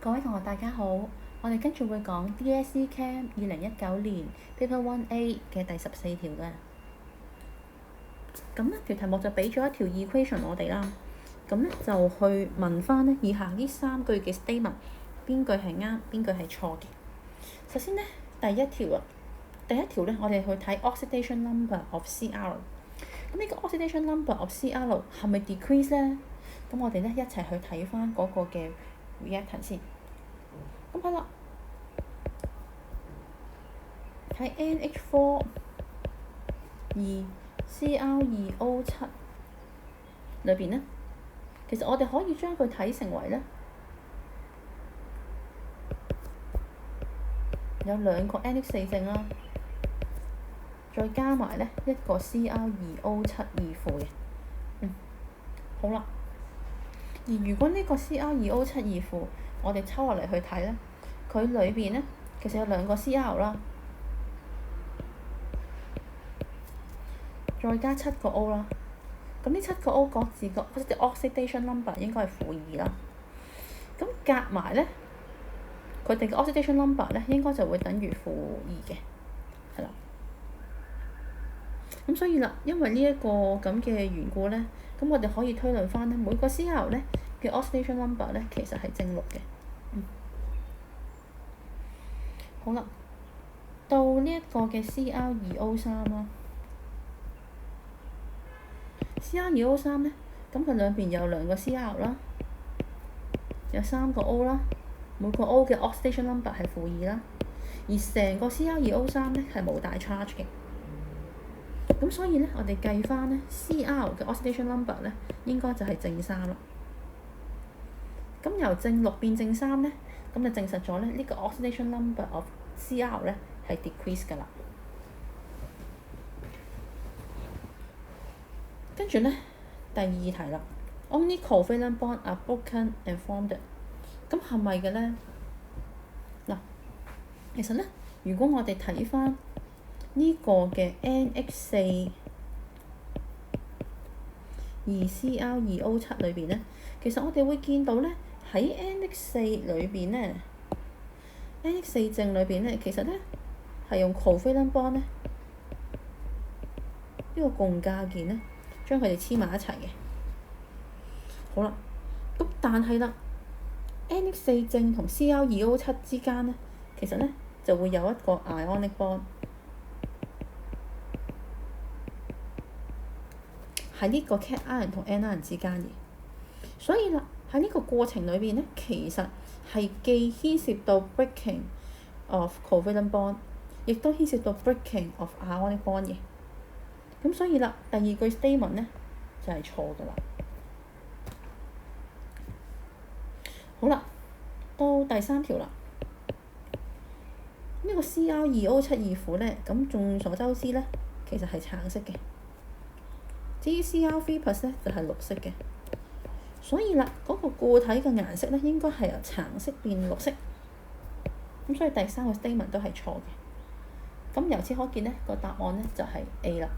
各位同學大家好，我哋跟住會講 DSE Chem 2019年 Paper 1A 嘅第14條嘅。咁呢條題目就俾咗一條 equation 我哋啦。咁呢就去問翻呢以下呢3句嘅 statement， 邊句係啱，邊句係錯嘅。首先呢，第一條呢，我哋去睇 oxidation number of Cr。咁呢個 oxidation number of Cr 係咪 decrease 呢？咁我哋呢一齊去睇翻嗰個嘅 reactant 先。咁好啦，喺 NH4 2Cr2O7 裏邊呢，其實我哋可以將佢睇成為呢有2個 NH4 正啦，再加埋呢一個 Cr2O7 二負嘅。好啦。而如果呢個 Cr2O7 二負，我哋抽落嚟去睇呢，佢裏邊呢其實有2個 Cr 啦，再加7個 O 啦。咁呢7個 O 各自個 oxidation number 應該係-2啦。咁夾埋呢，佢哋嘅 oxidation number 呢應該就會等於-2嘅，係啦。咁所以啦，因為呢一個咁嘅緣故呢，咁我哋可以推論翻呢每個 Cr 呢嘅 oxidation number 呢其實係正6嘅。好啦，到呢一個嘅 Cr2O3 啦。Cr2O3 呢，咁佢兩邊有2個 Cr 啦，有3個 O 啦，每個 O 嘅 oxidation number 係-2啦，而成個 Cr2O3 呢係冇大 charge 嘅。咁所以呢，我哋計翻呢 Cr 嘅 oxidation number 呢應該就係正3啦。咁由正6變正3呢，咁就證實咗呢個 oxidation number of Cr 呢係 decrease 㗎啦。跟住呢，第2題啦 ，only covalent bonds are broken and formed。咁係咪嘅呢？嗱，其實呢，如果我哋睇翻呢個嘅 NH4 2Cr2O7 裏邊呢，其實我哋會見到呢，喺 NH4 裏邊呢 NH4 正裏邊呢，其實呢係用 covalent bond 呢個共價鍵呢將佢哋黐埋一齊嘅。好啦，咁但係啦 NH4 正同 Cr2O7 之間呢，其實呢就會有一個 ionic bond 喺呢個 cation 同 anion 之間嘅。所以啦，喺呢個過程裏邊呢，其實係既牽涉到 breaking of covalent bond， 亦都牽涉到 breaking of ionic bond 嘅。咁所以啦，第2句 statement 呢就係錯㗎啦。好啦，到第3條啦。呢個 Cr2O7 二負呢，咁眾所周知呢，其實係橙色嘅。至於 Cr3+ 呢，就係綠色嘅。所以啦，嗰個固體嘅顏色呢，應該係由橙色變綠色。咁所以第3個 statement 都係錯嘅。咁由此可見呢，個答案呢就係 A 啦。